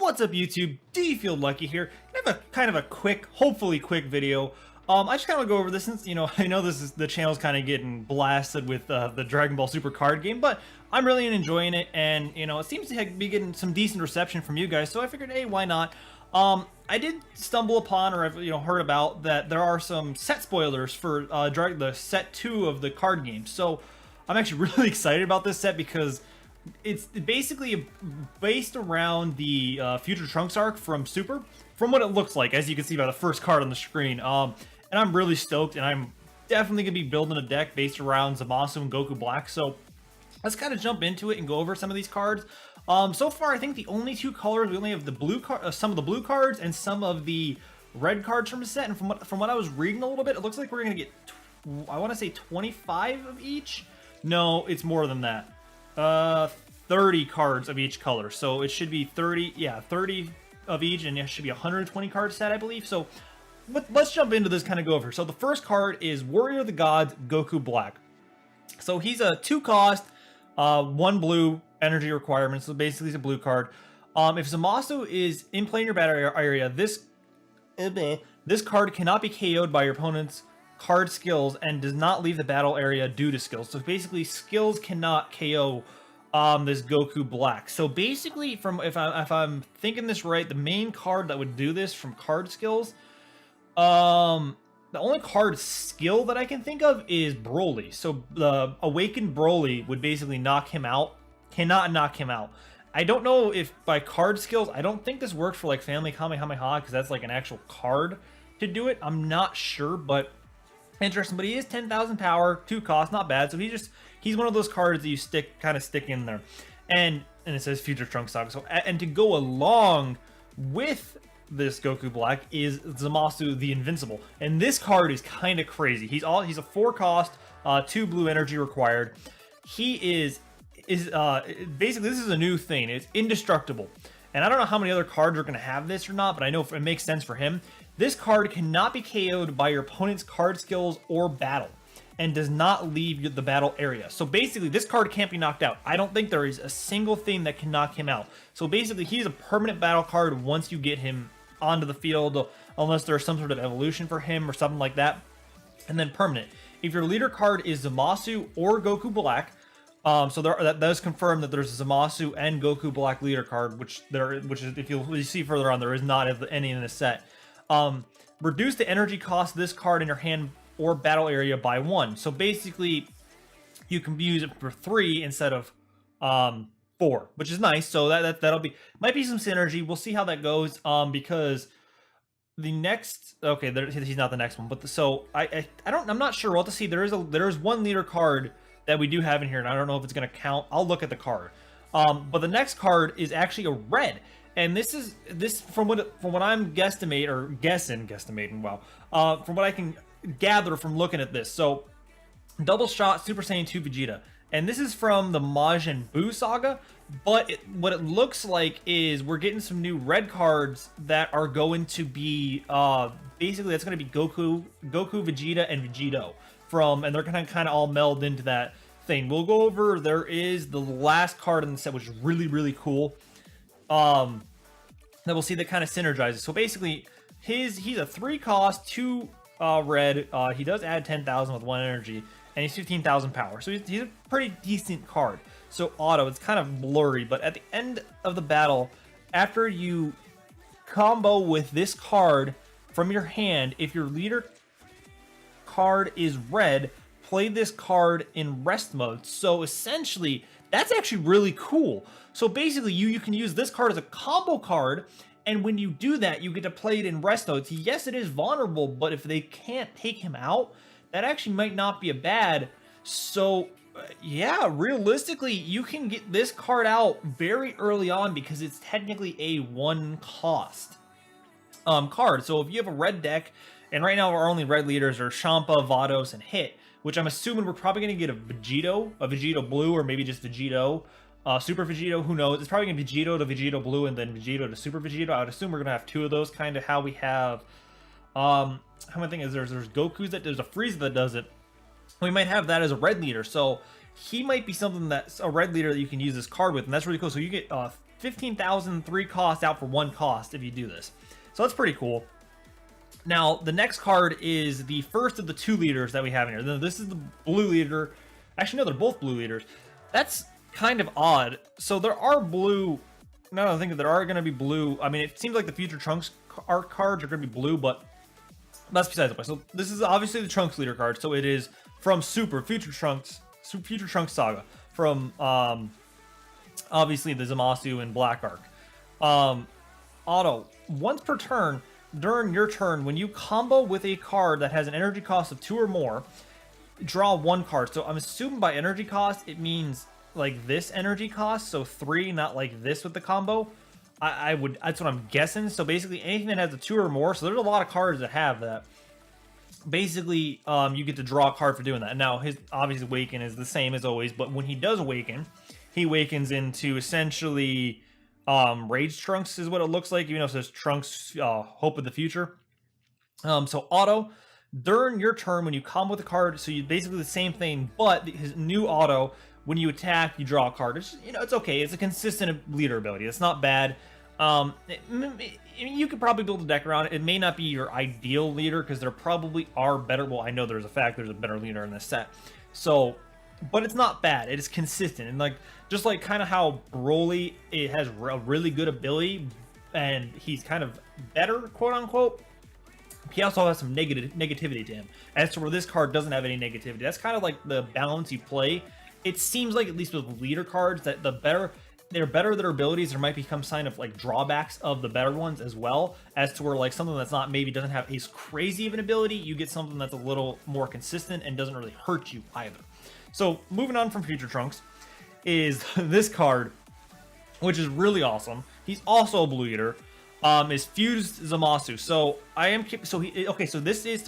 What's up, YouTube? DFieldLucky here. I have a kind of a quick, hopefully quick video. I just kind of go over this since, I know the channel's kind of getting blasted with the Dragon Ball Super card game, but I'm really enjoying it, and, it seems to be getting some decent reception from you guys, so I figured, hey, why not? I did stumble upon, or I've, heard about, that there are some set spoilers for the set 2 of the card game, so I'm actually really excited about this set because it's basically based around the Future Trunks arc from Super, from what it looks like, as you can see by the first card on the screen. And I'm really stoked, and I'm definitely going to be building a deck based around Zamasu and Goku Black, so let's kind of jump into it and go over some of these cards. So far, I think the only two colors, we only have the blue some of the blue cards and some of the red cards from the set, and from what I was reading a little bit, it looks like we're going to get, I want to say 25 of each? No, it's more than that. 30 cards of each color, so it should be 30 of each, and it should be a 120 card set, I believe. So let's jump into this, kind of go over. So the first card is Warrior of the Gods Goku Black. So he's a 2 cost, 1 blue energy requirement, so basically he's a blue card. If Zamasu is in play in your battle area, this card cannot be KO'd by your opponent's card skills and does not leave the battle area due to skills. So basically skills cannot KO this Goku Black. So basically, if I'm thinking this right, the main card that would do this from card skills, the only card skill that I can think of is Broly. So the Awakened Broly would basically knock him out, cannot knock him out. I don't know if by card skills, I don't think this works for like Family Kamehameha, because that's like an actual card to do it. I'm not sure, but interesting. But he is 10,000 power, 2 cost, not bad. So he's one of those cards that you kind of stick in there, and it says Future Trunks Saga. So and to go along with this Goku Black is Zamasu the Invincible, and this card is kind of crazy. He's a 4 cost, 2 blue energy required. He is basically, this is a new thing. It's indestructible, and I don't know how many other cards are going to have this or not, but I know it makes sense for him. This card cannot be KO'd by your opponent's card skills or battle, and does not leave the battle area. So basically, this card can't be knocked out. I don't think there is a single thing that can knock him out. So basically, he's a permanent battle card once you get him onto the field, unless there's some sort of evolution for him or something like that, and then permanent. If your leader card is Zamasu or Goku Black, so that does confirm that there's a Zamasu and Goku Black leader card, which is, if you see further on, there is not any in this set. Reduce the energy cost of this card in your hand or battle area by 1. So basically, you can use it for 3 instead of 4, which is nice. So that'll be, might be some synergy. We'll see how that goes. Because the next, okay, he's not the next one, but I'm not sure. We'll have to see. There is one leader card that we do have in here, and I don't know if it's going to count. I'll look at the card. But the next card is actually a red. And this from what I'm guesstimating. Wow. From what I can gather from looking at this, so double shot Super Saiyan 2 Vegeta, and this is from the Majin Buu saga. But what it looks like is we're getting some new red cards that are going to be basically, that's going to be Goku, Vegeta, and Vegito and they're going to kind of all meld into that thing. We'll go over. There is the last card in the set, which is really, really cool. That we'll see that kind of synergizes. So basically, he's a 3 cost, 2 red. He does add 10,000 with 1 energy, and he's 15,000 power. So he's a pretty decent card. So auto, it's kind of blurry, but at the end of the battle, after you combo with this card from your hand, if your leader card is red, play this card in rest mode. So essentially, that's actually really cool. So basically, you can use this card as a combo card, and when you do that, you get to play it in rest mode. So yes, it is vulnerable, but if they can't take him out, that actually might not be a bad. So yeah, realistically, you can get this card out very early on because it's technically a 1 cost card. So if you have a red deck, and right now our only red leaders are Champa, Vados, and Hit, which I'm assuming we're probably going to get a Vegito Blue, or maybe just Vegito, Super Vegito, who knows. It's probably going to be Vegito to Vegito Blue, and then Vegito to Super Vegito. I would assume we're going to have 2 of those, kind of how we have, how many things is there's Goku's there's a Frieza that does it. We might have that as a red leader, so he might be something that's a red leader that you can use this card with, and that's really cool. So you get 15,000 3 costs out for 1 cost if you do this. So that's pretty cool. Now, the next card is the first of the 2 leaders that we have in here. This is the blue leader. Actually, no, they're both blue leaders. That's kind of odd. So there are blue... Now that I think that there are going to be blue... I mean, it seems like the Future Trunks art cards are going to be blue, but that's besides the point. So this is obviously the Trunks leader card. So it is from Future Trunks Saga. From, obviously, the Zamasu and Black Arc. Auto. Once per turn... During your turn, when you combo with a card that has an energy cost of 2 or more, draw 1 card. So I'm assuming by energy cost, it means like this energy cost, so 3, not like this with the combo. That's what I'm guessing. So basically anything that has a 2 or more, so there's a lot of cards that have that. Basically, you get to draw a card for doing that. Now, his obviously Awaken is the same as always, but when he does Awaken, he awakens into essentially... Rage Trunks is what it looks like, even though it says Trunks Hope of the Future. So auto, during your turn when you combo with a card, so you basically the same thing, but his new auto, when you attack, you draw a card. It's, you know, it's okay. It's a consistent leader ability. It's not bad. You could probably build a deck around it. It may not be your ideal leader because there probably are better. Well, I know there's a better leader in this set. So, but it's not bad. It is consistent, and like just like kind of how Broly, it has a really good ability, and he's kind of better, quote unquote. He also has some negativity to him, as to where this card doesn't have any negativity. That's kind of like the balance you play. It seems like, at least with leader cards, that the better they're better their abilities, there might become sign of like drawbacks of the better ones as well, as to where like something that's not maybe doesn't have as crazy of an ability, you get something that's a little more consistent and doesn't really hurt you either. So moving on from Future Trunks is this card, which is really awesome. He's also a blue eater. Is Fused Zamasu. So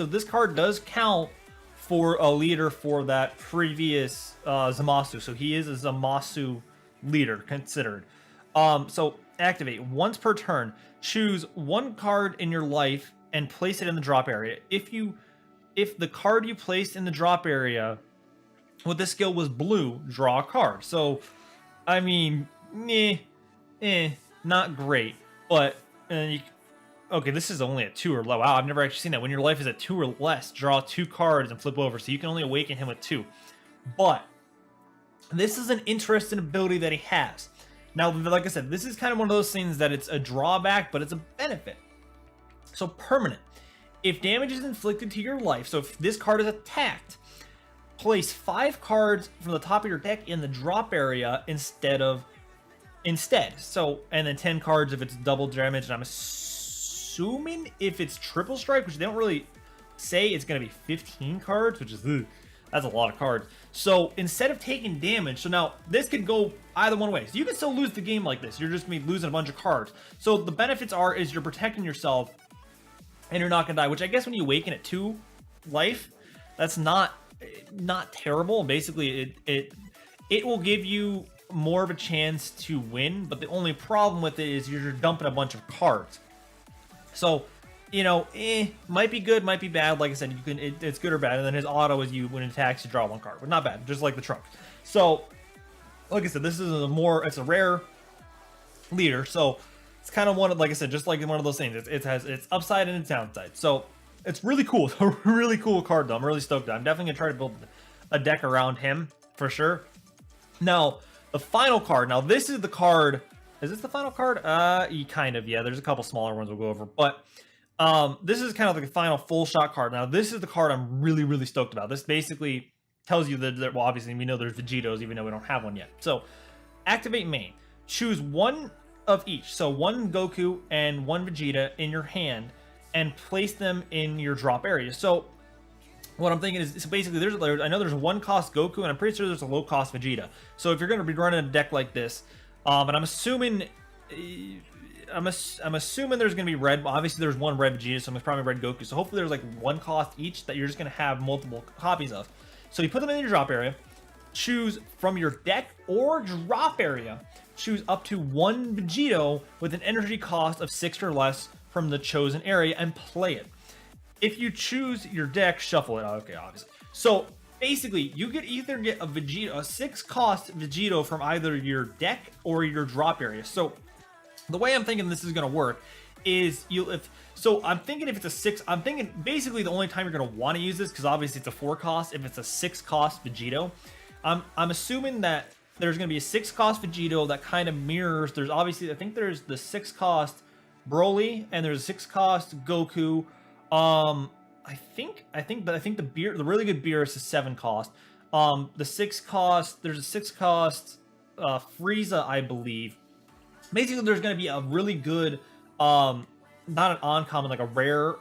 this card does count for a leader for that previous Zamasu. So he is a Zamasu leader considered. So activate once per turn. Choose 1 card in your life and place it in the drop area. If the card you placed in the drop area with this skill was blue, draw a card. So, I mean, not great. But, okay, this is only at 2 or low. Wow, I've never actually seen that. When your life is at 2 or less, draw 2 cards and flip over. So you can only awaken him with 2. But, this is an interesting ability that he has. Now, like I said, this is kind of one of those things that it's a drawback, but it's a benefit. So, permanent. If damage is inflicted to your life, so if this card is attacked, place 5 cards from the top of your deck in the drop area instead. So, and then 10 cards if it's double damage. And I'm assuming if it's triple strike, which they don't really say, it's going to be 15 cards, which is, that's a lot of cards. So instead of taking damage, so now this could go either one way. So you can still lose the game like this. You're just going to be losing a bunch of cards. So the benefits is you're protecting yourself and you're not going to die, which I guess when you awaken at 2 life, that's not terrible. Basically, it will give you more of a chance to win, but the only problem with it is you're dumping a bunch of cards. So, you know, might be good, might be bad. Like I said, it's good or bad. And then his auto is when it attacks, you draw 1 card, but not bad, just like the Trunks. So, like I said, this is it's a rare leader, so it's kind of like I said, just like one of those things. It has its upside and its downside. So it's really cool. It's a really cool card, though. I'm really stoked. I'm definitely gonna try to build a deck around him for sure. Now, the final card. Now, this is the card. Is this the final card? Kind of. Yeah, there's a couple smaller ones we'll go over, but this is kind of like the final full shot card. Now, this is the card I'm really, really stoked about. This basically tells you that well, obviously we know there's Vegetos, even though we don't have one yet. So, activate main. Choose 1 of each. So 1 Goku and 1 Vegeta in your hand, and place them in your drop area. So what I'm thinking is, so basically I know there's a 1 cost Goku, and I'm pretty sure there's a low cost Vegeta. So if you're going to be running a deck like this, and I'm assuming there's going to be red. Obviously there's 1 red Vegeta, so it's probably red Goku. So hopefully there's like 1 cost each that you're just going to have multiple copies of. So you put them in your drop area, choose from your deck or drop area, choose up to 1 Vegeto with an energy cost of 6 or less from the chosen area and play it. If you choose your deck, shuffle it. Okay, obviously. So basically, you could either get a 6 cost Vegeto from either your deck or your drop area. So The way I'm thinking this is going to work is I'm thinking if it's a 6, I'm thinking basically the only time you're going to want to use this, because obviously it's a 4 cost, if it's a 6 cost Vegito, I'm assuming that there's going to be a 6 cost Vegito that kind of mirrors, there's obviously, I think there's the 6 cost Broly and there's a 6 cost Goku. I think the really good Beerus is 7 cost. The 6 cost, there's a 6 cost Frieza, I believe. Basically, there's going to be a really good, not an uncommon, like a rare,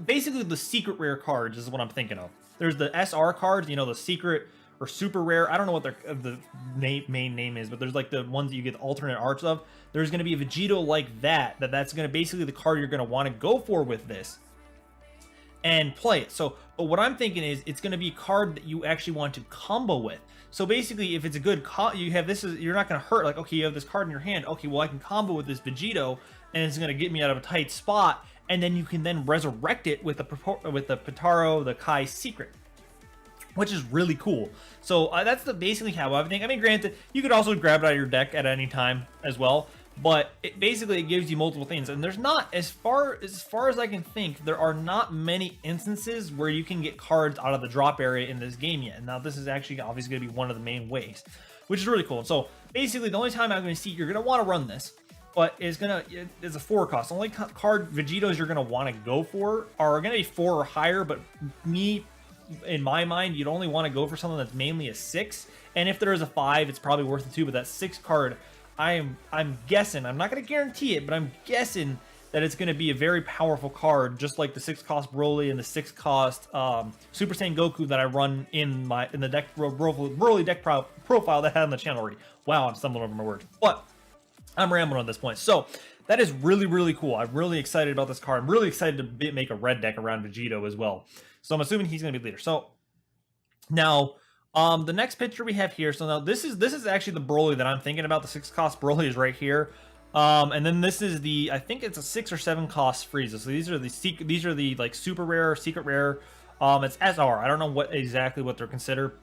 basically the secret rare cards is what I'm thinking of. There's the SR cards, you know, the secret or super rare. I don't know what the main name is, but there's like the ones that you get alternate arts of. There's going to be a Vegito like that's going to basically the card you're going to want to go for with this and play it. So, but what I'm thinking is it's going to be a card that you actually want to combo with. So basically, if it's a good you have this, you're not going to hurt. Like, okay, you have this card in your hand. Okay, well, I can combo with this Vegito, and it's going to get me out of a tight spot. And then you can then resurrect it with the Potaro, the Kai secret, which is really cool. So that's basically how I think. I mean, granted, you could also grab it out of your deck at any time as well. But it gives you multiple things, and there's not, as far as I can think, there are not many instances where you can get cards out of the drop area in this game yet. And now this is actually obviously going to be one of the main ways, which is really cool. So basically, the only time I'm going to see you're going to want to run this, but it's a 4 cost. The only card Vegitos you're going to want to go for are going to be 4 or higher. But in my mind, you'd only want to go for something that's mainly a 6. And if there is a 5, it's probably worth it too. But that 6 card, I'm guessing, I'm not going to guarantee it, but I'm guessing that it's going to be a very powerful card, just like the 6 cost Broly and the 6 cost Super Saiyan Goku that I run in the deck Broly deck profile that I had on the channel already. Wow, I'm stumbling over my words, but I'm rambling at this point. So that is really, really cool. I'm really excited about this card. I'm really excited to make a red deck around Vegito as well. So I'm assuming he's going to be leader. So now, the next picture we have here. So now this is actually the Broly that I'm thinking about. The 6 cost Broly is right here. And then this is I think it's a 6 or 7 cost Frieza. So these are the like super rare, secret rare. It's SR. I don't know exactly what they're considered.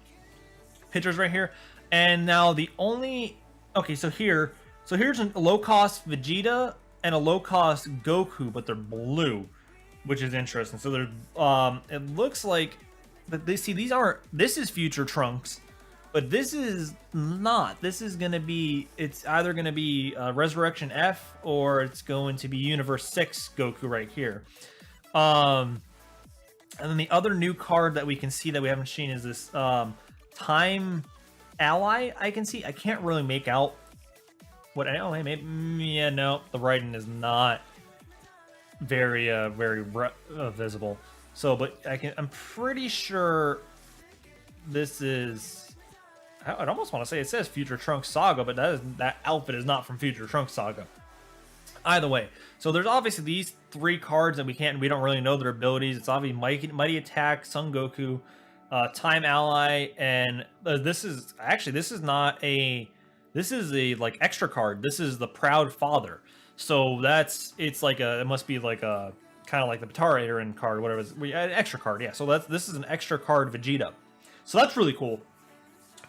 Pictures right here. And now so here's a low cost Vegeta and a low cost Goku, but they're blue, which is interesting. So it looks like, but this is Future Trunks, but this is not. This is going to be, it's either going to be Resurrection F or it's going to be Universe 6 Goku right here. And then the other new card that we can see that we haven't seen is this Time Ally. I can't really make out what, maybe, yeah, no, the writing is not very visible. So, but I'm pretty sure this is, I'd almost want to say it says Future Trunks Saga, but that outfit is not from Future Trunks Saga. Either way, so there's obviously these 3 cards that we don't really know their abilities. It's obviously Mighty Attack, Son Goku, Time Ally, and this is a like extra card. This is the Proud Father. So it must be like a kind of like the Potaro card, whatever. An extra card, yeah. So this is an extra card Vegeta. So that's really cool.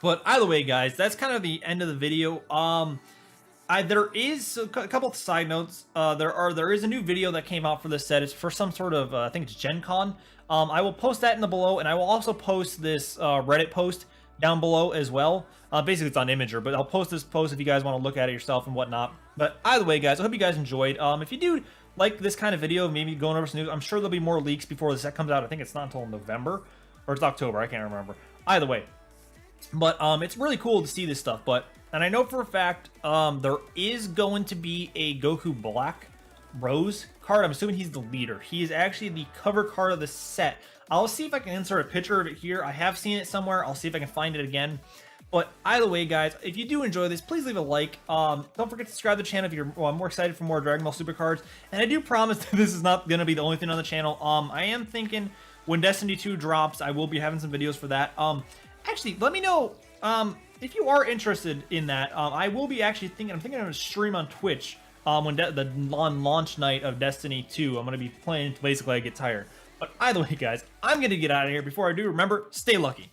But either way, guys, that's kind of the end of the video. There is a couple of side notes. There is a new video that came out for this set. It's for some sort of I think it's Gen Con. I will post that in the below, and I will also post this Reddit post down below as well. Basically, it's on Imager, but I'll post this post if you guys want to look at it yourself and whatnot. But either way, guys, I hope you guys enjoyed. If you do like this kind of video, maybe going over some news, I'm sure there'll be more leaks before the set comes out. I think it's not until November, or it's October. I can't remember. Either way, but it's really cool to see this stuff. And I know for a fact there is going to be a Goku Black Rose card. I'm assuming he's the leader. He is actually the cover card of the set. I'll see if I can insert a picture of it here. I have seen it somewhere. I'll see if I can find it again. But either way, guys, if you do enjoy this, please leave a like. Don't forget to subscribe to the channel if you're more excited for more Dragon Ball Super cards. And I do promise that this is not going to be the only thing on the channel. I am thinking when Destiny 2 drops, I will be having some videos for that. Actually, let me know if you are interested in that. I will be actually I'm thinking of a stream on Twitch when the launch night of Destiny 2. I'm going to be playing until basically I get tired. But either way, guys, I'm going to get out of here. Before I do, remember, stay lucky.